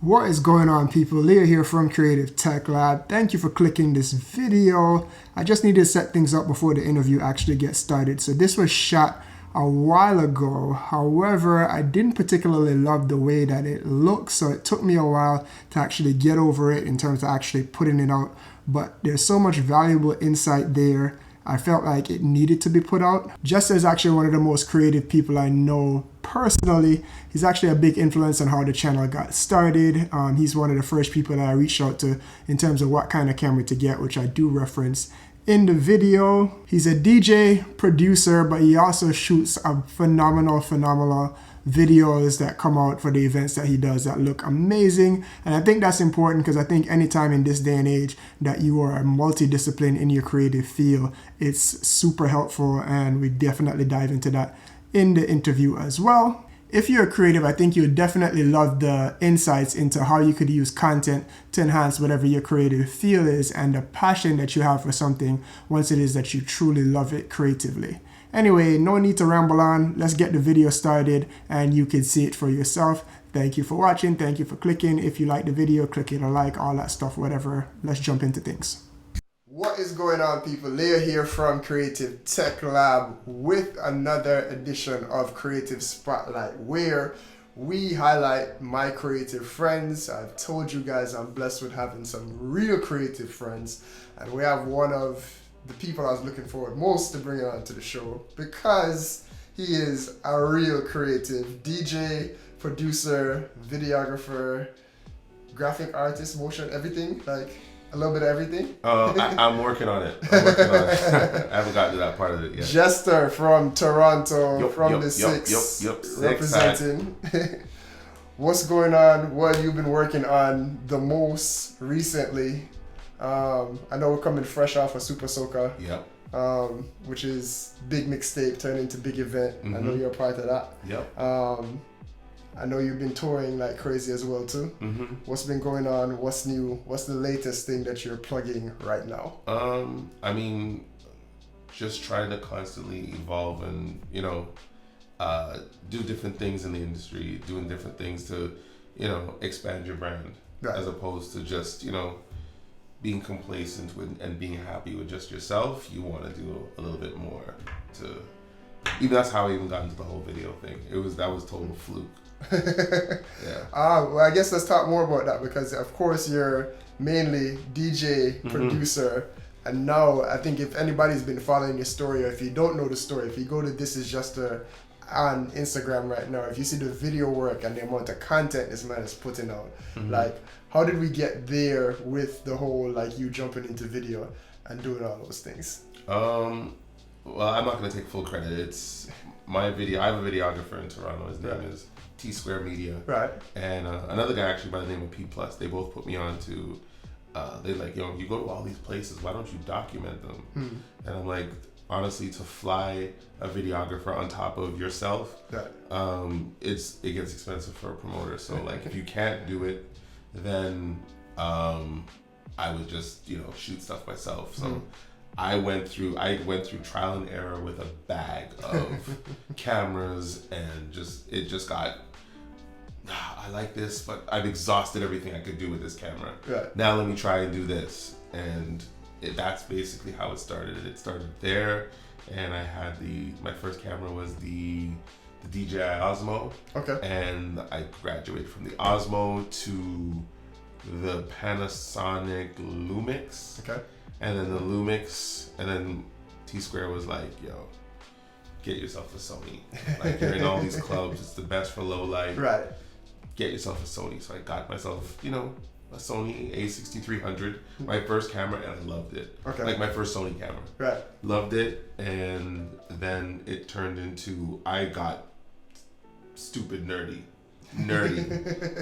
What is going on, people? Leah here from Creative Tech Lab. Thank you for clicking this video. I just need to set things up before the interview actually gets started. So this was shot a while ago. However, I didn't particularly love the way that it looks, so it took me a while to actually get over it in terms of actually putting it out. But there's so much valuable insight there. I felt like it needed to be put out. Jester is actually one of the most creative people I know personally. He's actually a big influence on how the channel got started. He's one of the first people that I reached out to in terms of what kind of camera to get, which I do reference in the video. He's a DJ, producer, but he also shoots a phenomenal videos that come out for the events that he does that look amazing. And I think that's important because I think anytime in this day and age that you are multidisciplined in your creative field, it's super helpful, and we definitely dive into that in the interview as well. If you're a creative, I think you'll definitely love the insights into how you could use content to enhance whatever your creative field is and the passion that you have for something once it is that you truly love it creatively. Anyway, no need to ramble on. Let's get the video started and you can see it for yourself. Thank you for watching. Thank you for clicking. If you like the video, click it a like, all that stuff, whatever. Let's jump into things. What is going on, people? Leah here from Creative Tech Lab with another edition of Creative Spotlight, where we highlight my creative friends. I've told you guys I'm blessed with having some real creative friends, and we have one of the people I was looking forward most to bringing on to the show because he is a real creative DJ, producer, videographer, graphic artist, motion, everything, like a little bit of everything. I'm working on it. I haven't gotten to that part of it yet. Jester from Toronto, the Six, representing. What's going on? What have you been working on the most recently? I know we're coming fresh off of Super Soca, which is big mixtape turned into big event. I know you're a part of that. I know you've been touring like crazy as well too. What's been going on? What's new? What's the latest thing that you're plugging right now? I mean, just trying to constantly evolve and, do different things in the industry, doing different things to, expand your brand, as opposed to just, being complacent with and being happy with just yourself. You want to do a little bit more to, even that's how I even got into the whole video thing. That was total fluke. Well, I guess let's talk more about that, because of course you're mainly DJ, producer, and now I think if anybody's been following your story, or if you don't know the story, if you go to This Is Jester on Instagram right now, if you see the video work and the amount of content this man is putting out, like, how did we get there with the whole, like, you jumping into video and doing all those things? Well, I'm not going to take full credit. It's my video. I have a videographer in Toronto. His name is T Square Media. Right. And another guy actually by the name of P Plus. They both put me on to, they're like, you go to all these places, why don't you document them? And I'm like, honestly, to fly a videographer on top of yourself, it gets expensive for a promoter. So like, if you can't do it, then I would just shoot stuff myself. So I went through trial and error with a bag of cameras, and it just got, I like this, but I've exhausted everything I could do with this camera. Right. Now let me try and do this, and that's basically how it started. It started there, and I had my first camera was the DJI Osmo. Okay. And I graduated from the Osmo to the Panasonic Lumix. Okay. And then the Lumix, and then T Square was like, yo, get yourself a Sony. Like, you're in all these clubs, it's the best for low light. Right. Get yourself a Sony. So I got myself, a Sony a6300, my first camera, and I loved it. Okay. Like my first Sony camera. Right. Loved it, and then it turned into, I got stupid nerdy,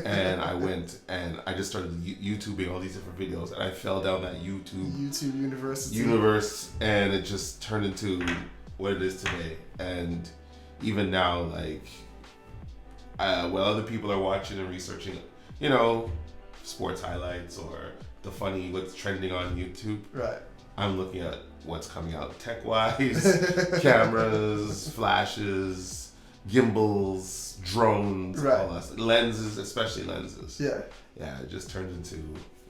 and I went and I just started YouTubing all these different videos, and I fell down that YouTube universe, and it just turned into what it is today. And even now, like, while other people are watching and researching, sports highlights or what's trending on YouTube, right? I'm looking at what's coming out tech-wise, cameras, flashes, gimbals, drones, right. all that, lenses, especially lenses. Yeah, it just turned into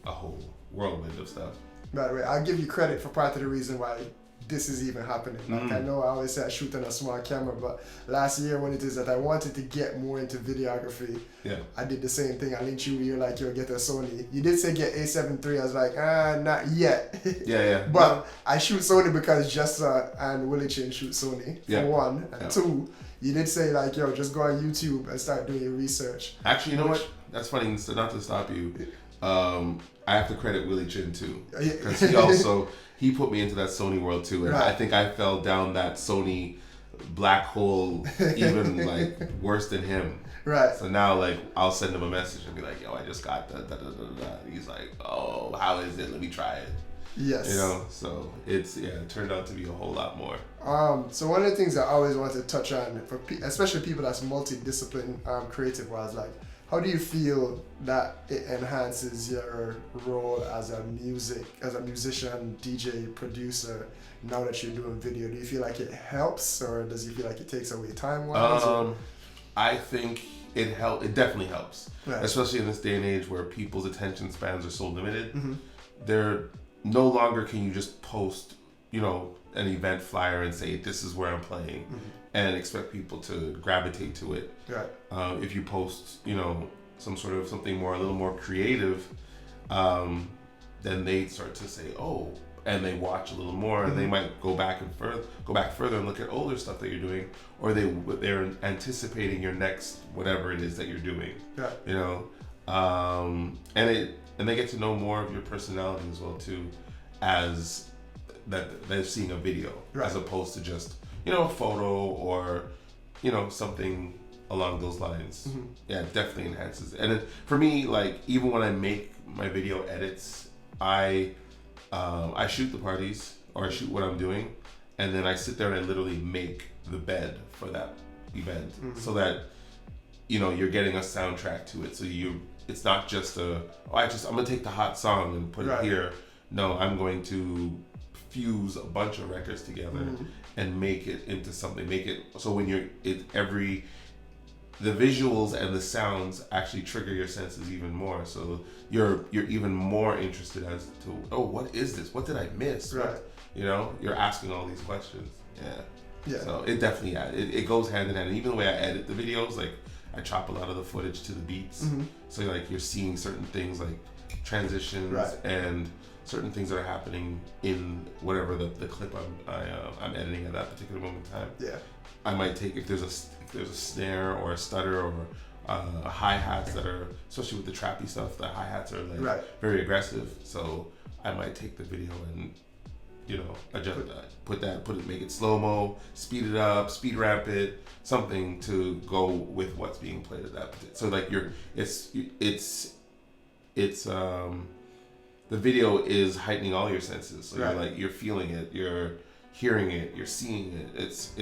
a whole whirlwind of stuff. By the way, I'll give you credit for part of the reason why this is even happening. Like, I know I always say I shoot on a small camera, but last year when it is that I wanted to get more into videography, I did the same thing. I linked you, you're like, yo, get a Sony. You did say get A7 III. I was like, not yet. But I shoot Sony because Jester and Willie Chin shoot Sony, for one. And two, you did say like, yo, just go on YouTube and start doing your research. Actually, you know what? That's funny, so not to stop you. I have to credit Willie Chin too, because he put me into that Sony world too, and I think I fell down that Sony black hole even like worse than him. Right. So now like I'll send him a message and be like, yo, I just got da da da da da. He's like, oh, how is it? Let me try it. Yes. You know, so it turned out to be a whole lot more. So one of the things I always want to touch on, for especially people that's multidiscipline creative wise, like, how do you feel that it enhances your role as a musician, DJ, producer, now that you're doing video? Do you feel like it helps, or does it feel like it takes away time-wise? I think it definitely helps, especially in this day and age where people's attention spans are so limited. They're no longer can you just post, an event flyer and say, this is where I'm playing, and expect people to gravitate to it. Right. If you post, something a little more creative, then they start to say, oh, and they watch a little more, and they might go back further and look at older stuff that you're doing, or they're anticipating your next whatever it is that you're doing. And they get to know more of your personality as well too, as that they're seeing a video, as opposed to just a photo or something along those lines. Yeah, it definitely enhances it. And for me, like, even when I make my video edits, I shoot the parties, or I shoot what I'm doing, and then I sit there and I literally make the bed for that event, so that you're getting a soundtrack to it. So it's not just I'm gonna take the hot song and put it here. No, I'm going to fuse a bunch of records together and make it into something. Make it so when the visuals and the sounds actually trigger your senses even more. So you're even more interested as to, oh, what is this? What did I miss? Right. You're asking all these questions. Yeah. So it definitely, it goes hand in hand. And even the way I edit the videos, like I chop a lot of the footage to the beats. So like you're seeing certain things like transitions and certain things that are happening in whatever the clip I'm editing at that particular moment in time. Yeah. I might take, if there's a snare or a stutter or hi-hats that are, especially with the trappy stuff, the hi-hats are like very aggressive. So I might take the video and adjust that, make it slow-mo, speed it up, speed ramp it, something to go with what's being played at that particular. So like the video is heightening all your senses. So you're feeling it, you're hearing it, you're seeing it. It's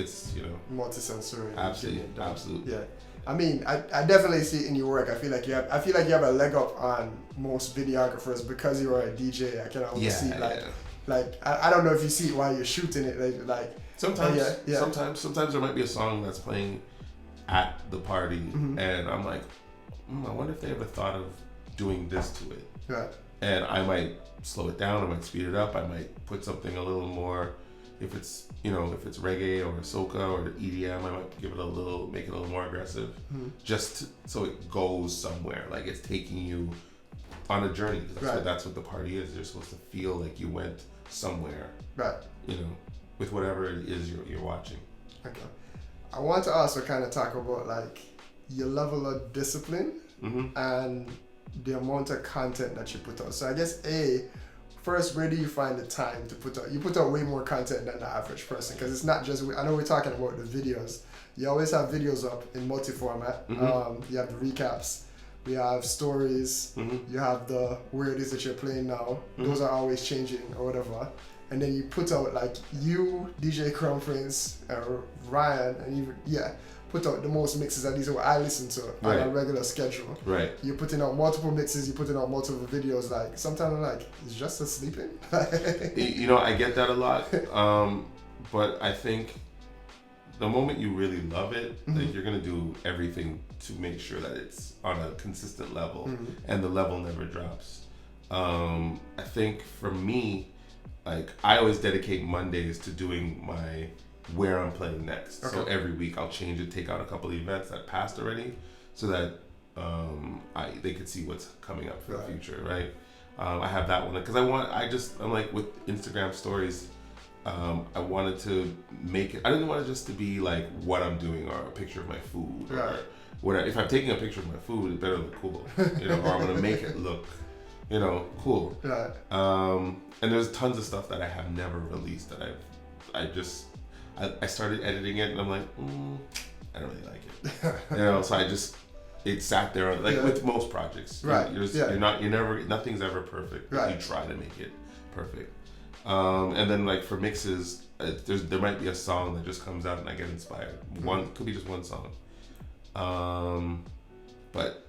multisensory. Absolutely. Yeah. I mean, I definitely see it in your work. I feel like you have a leg up on most videographers because you are a DJ. I can always see I don't know if you see it while you're shooting it. Like sometimes, sometimes there might be a song that's playing at the party, and I'm like, I wonder if they ever thought of doing this to it. Right. And I might slow it down, I might speed it up, I might put something a little more, if it's reggae or soca or EDM, I might make it a little more aggressive, just so it goes somewhere, like it's taking you on a journey. That's what the party is. You're supposed to feel like you went somewhere, with whatever it is you're watching. Okay. I want to also kind of talk about like your level of discipline and the amount of content that you put out. So I guess first, where do you find the time to put out? You put out way more content than the average person, because it's not just, I know we're talking about the videos. You always have videos up in multi-format. You have the recaps, we have stories, you have the where it is that you're playing now. Those are always changing or whatever. And then you put out like you, DJ Crown Prince, Ryan, and even, put out the most mixes, at least what I listen to on a regular schedule. Right. You're putting out multiple mixes, you're putting out multiple videos. Like sometimes I'm like, is Jester sleeping? I get that a lot. But I think the moment you really love it, like you're gonna do everything to make sure that it's on a consistent level, and the level never drops. I think for me, like I always dedicate Mondays to doing my where I'm playing next. Okay. So every week I'll change it, take out a couple of events that passed already, so that they could see what's coming up for the future, right? I have that one because I'm like with Instagram stories. I wanted to make it. I didn't want it just to be like what I'm doing or a picture of my food or whatever. If I'm taking a picture of my food, it better look cool, you know, or I'm gonna make it look, you know, cool. Right. And there's tons of stuff that I have never released that I started editing it and I'm like, I don't really like it, you know. So it sat there like with most projects, right? Nothing's ever perfect. Right. You try to make it perfect. And then like for mixes, there might be a song that just comes out and I get inspired. Could be just one song. But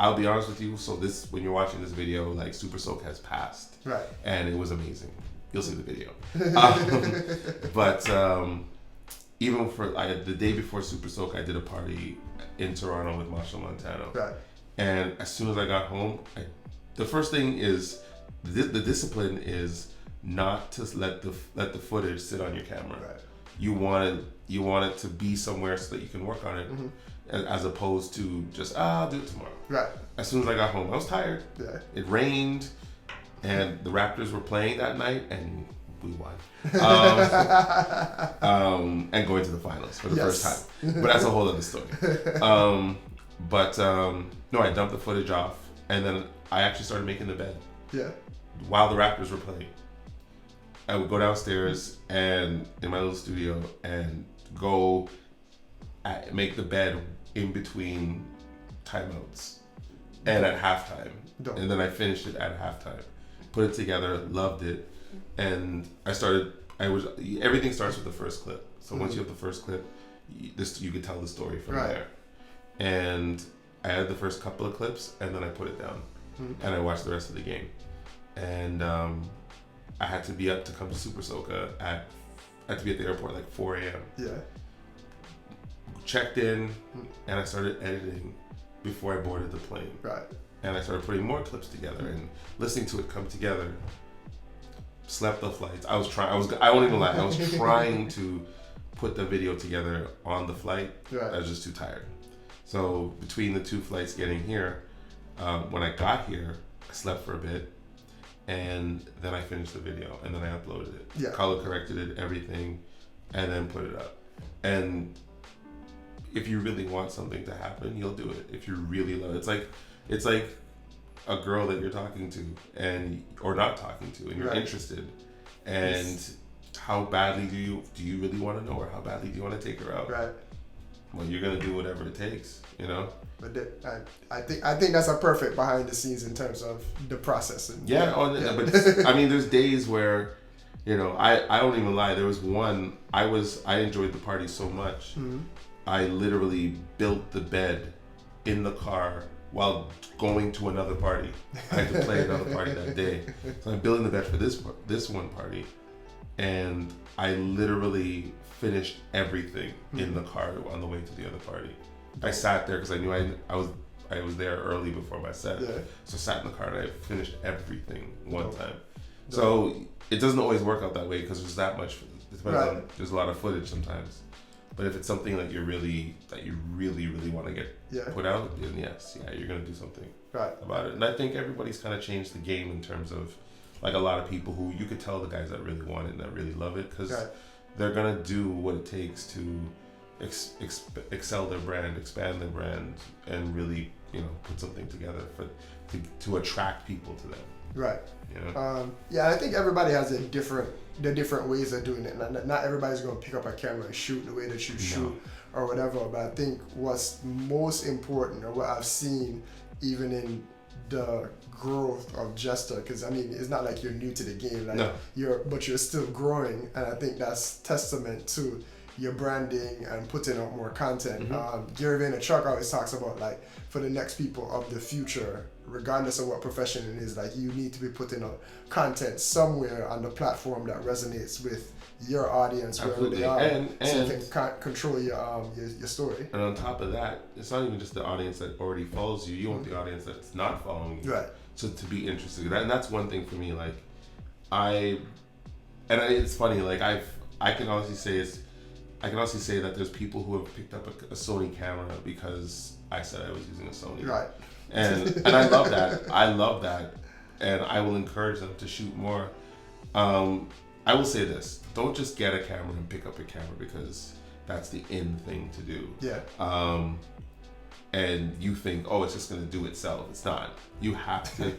I'll be honest with you. So when you're watching this video, like Super Soak has passed, right? And it was amazing. You'll see the video. But even for the day before Super Soak, I did a party in Toronto with Marshall Montano. Right. And as soon as I got home, the first thing is the discipline is not to let the footage sit on your camera. Right. You want it to be somewhere so that you can work on it, as opposed to just I'll do it tomorrow. Right. As soon as I got home, I was tired. Yeah. It rained, and the Raptors were playing that night, and we won. And going to the finals for the first time. But that's a whole other story. No, I dumped the footage off, and then I actually started making the bed. Yeah. While the Raptors were playing. I would go downstairs and in my little studio and make the bed in between timeouts and at halftime. Dope. And then I finished it at halftime. Put it together, loved it, and everything starts with the first clip. So once you have the first clip, you could tell the story from there. And I had the first couple of clips and then I put it down and I watched the rest of the game. And I had to be up to come to Super Soca I had to be at the airport like 4 a.m. Yeah. Checked in and I started editing before I boarded the plane. Right. And I started putting more clips together and listening to it come together. Slept the flights. I won't even lie. I was trying to put the video together on the flight. Right. I was just too tired. So between the two flights getting here, when I got here, I slept for a bit. And then I finished the video and then I uploaded it. Yeah. Color corrected it, everything, and then put it up. And if you really want something to happen, you'll do it. If you really love it. It's like a girl that you're talking to or not talking to and you're interested. And how badly do you really want to know her? How badly do you want to take her out? Right. Well, you're gonna do whatever it takes, you know. But I think that's a perfect behind the scenes in terms of the process. But I mean, there's days where, you know, I don't even lie. There was one I enjoyed the party so much, I literally built the bed in the car while going to another party. I had to play another party that day, so I'm building the bed for this one party, and I literally finished everything in the car on the way to the other party. I sat there because I knew I was there early before my set. Yeah. So I sat in the car and I finished everything one time. So it doesn't always work out that way because there's that much. It depends on, there's a lot of footage sometimes. But if it's something that you really want to get put out, then you're gonna do something about it. And I think everybody's kind of changed the game in terms of like a lot of people who you could tell the guys that really want it and that really love it because they're gonna do what it takes to excel their brand, expand their brand, and really, you know, put something together to attract people to them. Right. You know? I think everybody has the different ways of doing it. Not everybody's gonna pick up a camera and shoot the way that you shoot or whatever. But I think what's most important, or what I've seen, even in the growth of Jester, because I mean, it's not like you're new to the game, like you're still growing, and I think that's testament to your branding and putting out more content. Gary Vaynerchuk always talks about like for the next people of the future, regardless of what profession it is, like you need to be putting out content somewhere on the platform that resonates with your audience wherever they are, so you can control your story. And on top of that, it's not even just the audience that already follows you. You want the audience that's not following you, right? So to be interested, and that's one thing for me. Like it's funny. Like I can honestly say that there's people who have picked up a Sony camera because I said I was using a Sony, right? And I love that. I love that, and I will encourage them to shoot more. I will say this: don't just get a camera and pick up a camera because that's the in thing to do. Yeah. And you think, oh, it's just going to do itself. It's not. You have to.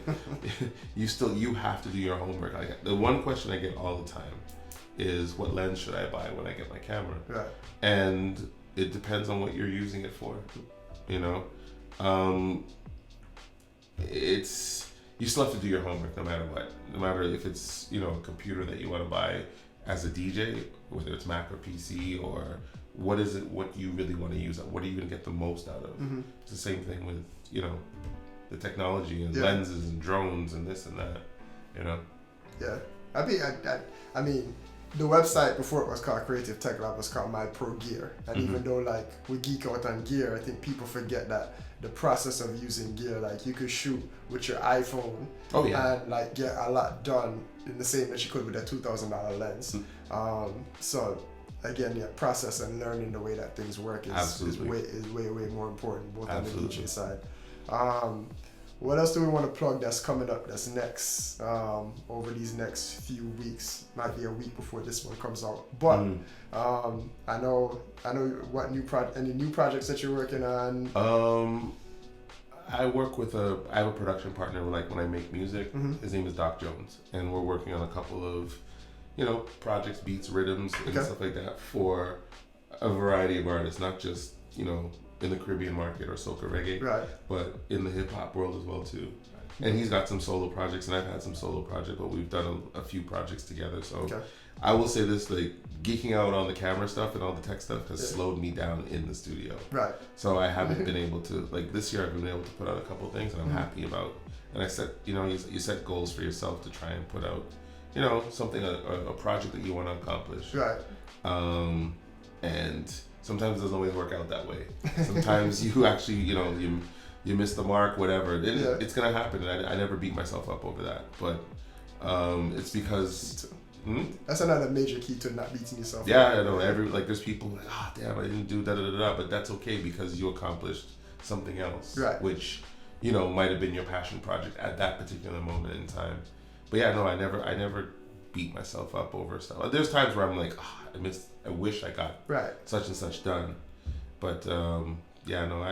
you have to do your homework. Like, the one question I get all the time is, what lens should I buy when I get my camera? Right. And it depends on what you're using it for. You know, you still have to do your homework no matter what. No matter if it's, you know, a computer that you want to buy as a DJ, whether it's Mac or PC, or what is it, what you really want to use, what are you going to get the most out of? It's the same thing with, you know, the technology and lenses and drones and this and that, you know? Yeah. I mean, the website before it was called Creative Tech Lab was called My Pro Gear. And even though like we geek out on gear, I think people forget that the process of using gear, like you could shoot with your iPhone and like get a lot done in the same that you could with a $2,000 lens. So again, process and learning the way that things work is way more important, both on the DJ side. What else do we want to plug that's coming up that's next over these next few weeks? Might be a week before this one comes out. But I know what any new projects that you're working on. I work with I have a production partner, like when I make music. His name is Doc Jones, and we're working on a couple of, you know, projects, beats, rhythms, and stuff like that for a variety of artists, not just, you know, in the Caribbean market or soca reggae, right, but in the hip hop world as well too. And he's got some solo projects, and I've had some solo projects, but we've done a few projects together. So I will say this, like, geeking out on the camera stuff and all the tech stuff has slowed me down in the studio. Right. So I haven't been able to, like, this year I've been able to put out a couple of things, and I'm happy about. And I set, you know, you set goals for yourself to try and put out, you know, something, a project that you want to accomplish. Right. And sometimes it doesn't always work out that way. Sometimes you actually, you know, you miss the mark, whatever. It's gonna happen. And I never beat myself up over that, but it's because that's another major key to not beating yourself up. Yeah, I know. There's people like, damn, I didn't do da, but that's okay because you accomplished something else, right? Which, you know, might have been your passion project at that particular moment in time. But yeah, no, I never beat myself up over stuff. There's times where I'm like, I wish I got such and such done. But yeah, no,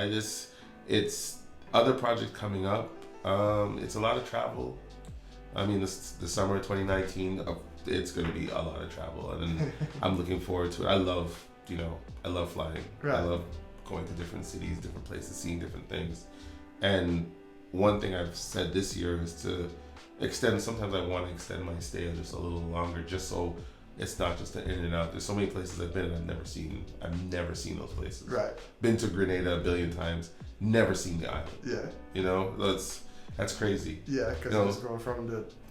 it's other projects coming up. It's a lot of travel. I mean, the summer of 2019, it's going to be a lot of travel, and I'm looking forward to it. I love flying. Right. I love going to different cities, different places, seeing different things. And one thing I've said this year is to extend. Sometimes I want to extend my stay just a little longer, just so it's not just an in and out. There's so many places I've been and I've never seen those places. Right. Been to Grenada a billion times, never seen the island. Yeah. You know, that's crazy. Yeah, because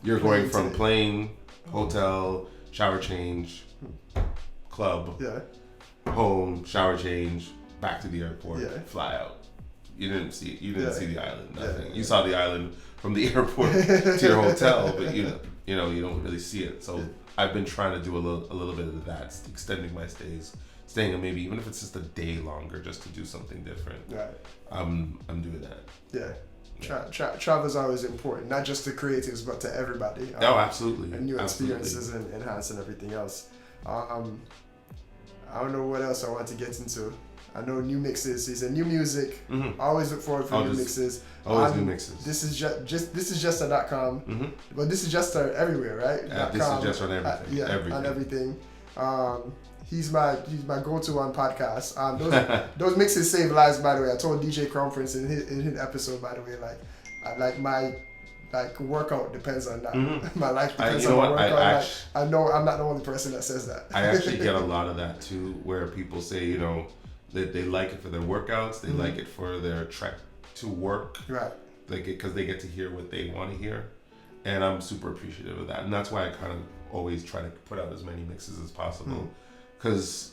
you're going from plane, hotel, shower change, club, home, shower change, back to the airport, fly out. You didn't see the island. Nothing. You saw the island from the airport to your hotel, but you know you don't really see it. So I've been trying to do a little bit of that, extending my stays, staying maybe even if it's just a day longer, just to do something different. Right. I'm doing that. Yeah. Travel is always important, not just to creatives, but to everybody. Absolutely. And new experiences and enhancing everything else. I don't know what else I want to get into. I know new mixes. He said new music. Always look forward for new mixes. Always new mixes. This is Jester.com. But this is Jester everywhere, right? This is Jester on everything. Everything. On everything. He's my go-to on podcasts. Those mixes save lives, by the way. I told DJ Cromfrance in his episode, by the way, like my like workout depends on that. Mm-hmm. My life depends on my workout. I know I'm not the only person that says that. I actually get a lot of that too, where people say, you know, that they like it for their workouts, they like it for their trek to work, right? Like because they get to hear what they want to hear, and I'm super appreciative of that, and that's why I kind of always try to put out as many mixes as possible, because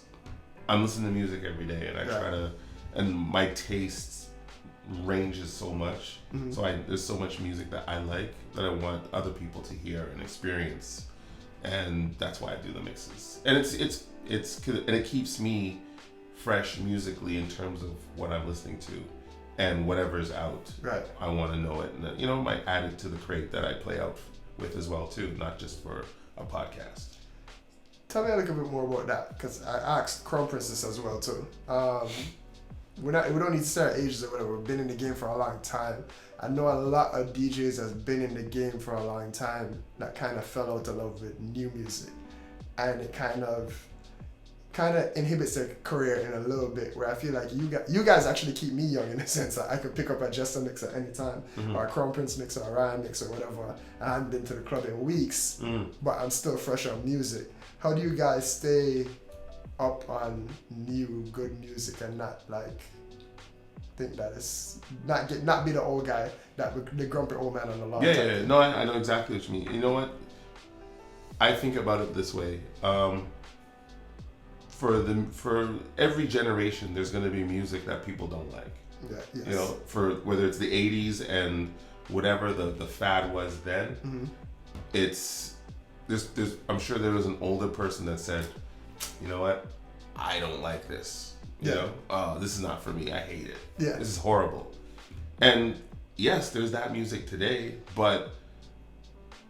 I'm listening to music every day, and I try to, and my tastes ranges so much, so there's so much music that I like that I want other people to hear and experience, and that's why I do the mixes, and and it keeps me fresh musically in terms of what I'm listening to, and whatever's out. Right. I want to know it, and you know, might add it to the crate that I play out with as well too, not just for a podcast. Tell me a little bit more about that, because I asked Crown Princess as well too. We don't need to say our ages or whatever. We've been in the game for a long time. I know a lot of DJs that's been in the game for a long time that kind of fell out of love with new music, and it kind of inhibits their career in a little bit, where I feel like you guys actually keep me young in the sense that I could pick up a Jester mix at any time, or a Crown Prince mix, or a Ryan mix, or whatever. I haven't been to the club in weeks, but I'm still fresh on music. How do you guys stay up on new good music and not like think that it's not be the old guy, the grumpy old man on the lawn? Yeah. No, I know exactly what you mean. You know what? I think about it this way. For every generation, there's going to be music that people don't like. Yeah, yes. You know, for whether it's the 80s and whatever the fad was then, it's there's I'm sure there was an older person that said, you know what, I don't like this. You know, this is not for me. I hate it. Yeah, this is horrible. And yes, there's that music today, but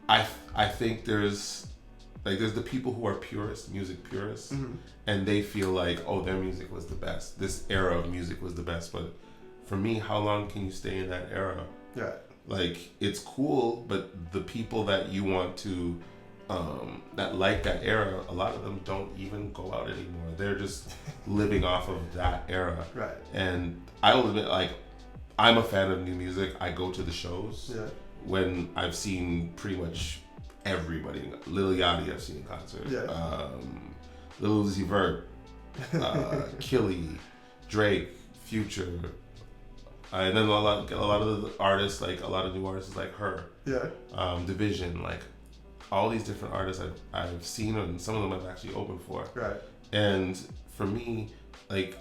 I think there's the people who are purists, music purists, and they feel like, oh, their music was the best. This era of music was the best. But for me, how long can you stay in that era? Yeah. Like, it's cool, but the people that you want to, that like that era, a lot of them don't even go out anymore. They're just living off of that era. Right. And I will admit, like, I'm a fan of new music. I go to the shows when I've seen pretty much everybody. Lil Yachty I've seen in concert. Yeah. Lil Uzi Vert, Killy, Drake, Future, and then a lot of the artists, like a lot of new artists like her. Yeah. Division, like all these different artists I've seen, and some of them I've actually opened for. Right. And for me, like,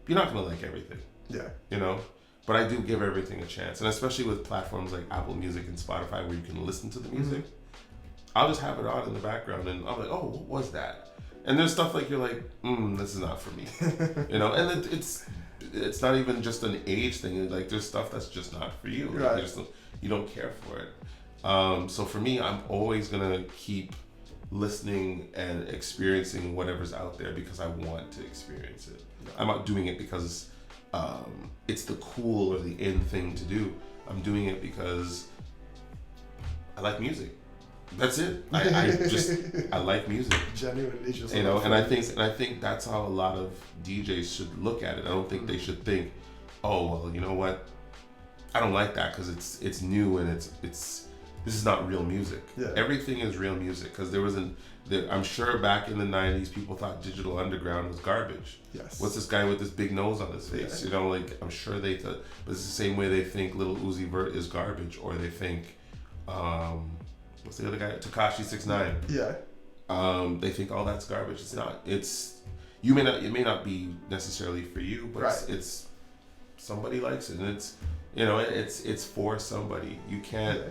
you're not gonna like everything. Yeah. You know. But I do give everything a chance, and especially with platforms like Apple Music and Spotify, where you can listen to the music. I'll just have it on in the background, and I'm like, oh, what was that? And there's stuff like you're like, this is not for me, you know. And it's not even just an age thing. Like, there's stuff that's just not for you. Like, Right. You don't care for it. So for me, I'm always gonna keep listening and experiencing whatever's out there because I want to experience it. I'm not doing it because it's the cool or the in thing to do. I'm doing it because I like music. That's it. I like music. Genuinely, just you know, and I think that's how a lot of DJs should look at it. I don't think they should think, oh well, you know what, I don't like that because it's new and it's this is not real music. Yeah. Everything is real music because I'm sure back in the 90s people thought Digital Underground was garbage. Yes. What's this guy with this big nose on his face? Yeah. You know, like, I'm sure they thought, but it's the same way they think Lil Uzi Vert is garbage, or they think what's the other guy? Tekashi 6ix9ine. Yeah. They think all that's garbage. It's not. It may not be necessarily for you, but it's somebody likes it, and it's for somebody. You can't.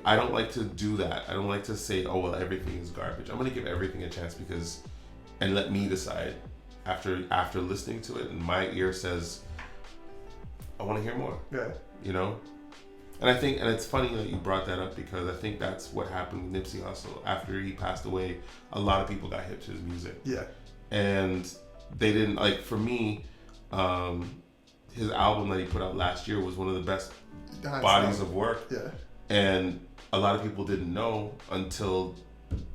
I don't like to do that. I don't like to say, oh well, everything is garbage. I'm gonna give everything a chance and let me decide after listening to it, and my ear says, I want to hear more. Yeah. You know. And it's funny that you brought that up because I think that's what happened with Nipsey Hussle. After he passed away, a lot of people got hip to his music. Yeah. And they didn't, like, for me, his album that he put out last year was one of the best bodies of work. Yeah. And a lot of people didn't know until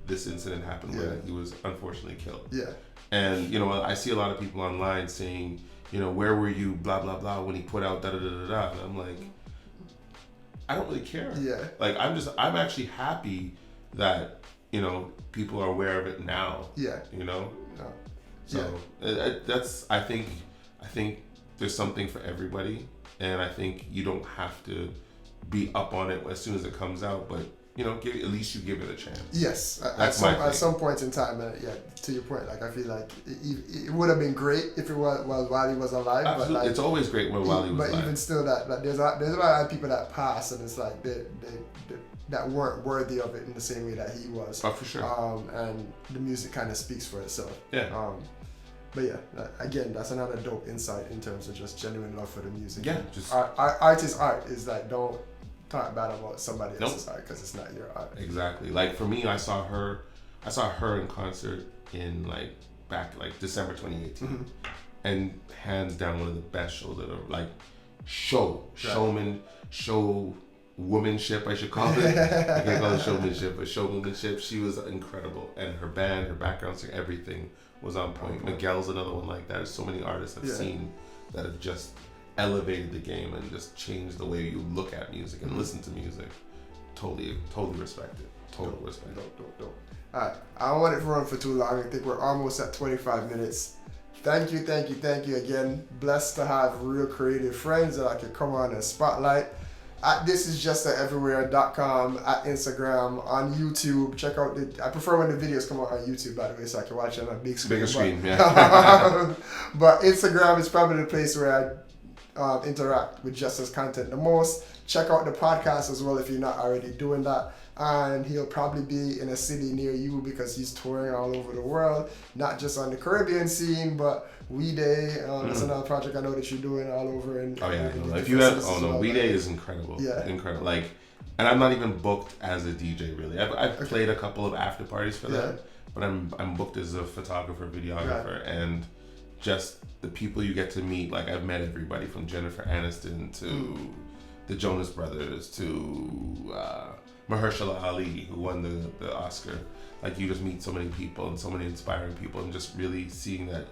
this incident happened where he was unfortunately killed. Yeah. And, you know, I see a lot of people online saying, you know, where were you, blah, blah, blah, when he put out da-da-da-da-da. And I'm like, I don't really care. Yeah. Like I'm actually happy that, you know, people are aware of it now. Yeah. You know? No. So I think there's something for everybody, and I think you don't have to be up on it as soon as it comes out, but you know, at least you give it a chance. Yes, at some point in time, to your point, like I feel like it would have been great if it was while he was alive. Absolutely, but like, it's always great while he was alive. But even still, that there's a lot of people that pass, and it's like they that weren't worthy of it in the same way that he was. Oh, for sure. And the music kind of speaks for itself. Yeah. But yeah, again, that's another dope insight in terms of just genuine love for the music. Yeah, just art is art. Is like, don't talk bad about somebody else's art because it's not your art. Exactly. Like for me, I saw her in concert in back December 2018, Mm-hmm. and hands down one of the best shows ever. Like showmanship, I should call it. I can't call it showmanship, but showmanship. She was incredible, and her band, her background singer, everything was on point. Miguel's another one like that. There's so many artists I've seen that have just elevated the game and just changed the way you look at music and listen to music. Totally respect it. Total respect. Dope. Alright, I don't want it to run for too long. I think we're almost at 25 minutes. Thank you again. Blessed to have real creative friends that I can come on and spotlight. At thisisjusteverywhere.com, at Instagram, on YouTube. Check out I prefer when the videos come out on YouTube, by the way, so I can watch it on a big screen. Bigger screen, yeah. But Instagram is probably the place where I interact with Jester's content the most. Check out the podcast as well if you're not already doing that. And he'll probably be in a city near you because he's touring all over the world, not just on the Caribbean scene, but We Day. That's another project I know that you're doing all over. If you have, We Day is incredible. Yeah, incredible. And I'm not even booked as a DJ really. I've played a couple of after parties for that, but I'm booked as a photographer, videographer, and just the people you get to meet. Like I've met everybody from Jennifer Aniston to the Jonas Brothers to Mahershala Ali, who won the Oscar. Like you just meet so many people and so many inspiring people, and just really seeing that,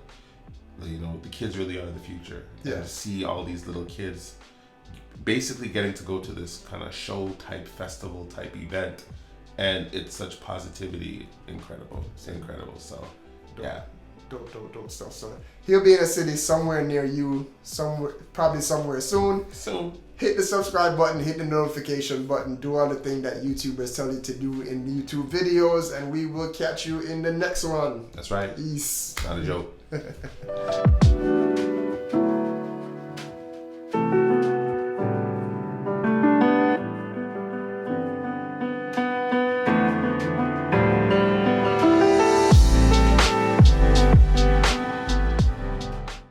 you know, the kids really are the future. Yeah. And to see all these little kids basically getting to go to this kind of show type, festival type event, and it's such positivity. Incredible. It's incredible. So yeah. Dope stuff. So he'll be in a city somewhere near you, probably somewhere soon. Hit the subscribe button, hit the notification button, do all the things that YouTubers tell you to do in YouTube videos, and we will catch you in the next one. That's right. Peace. Not a joke.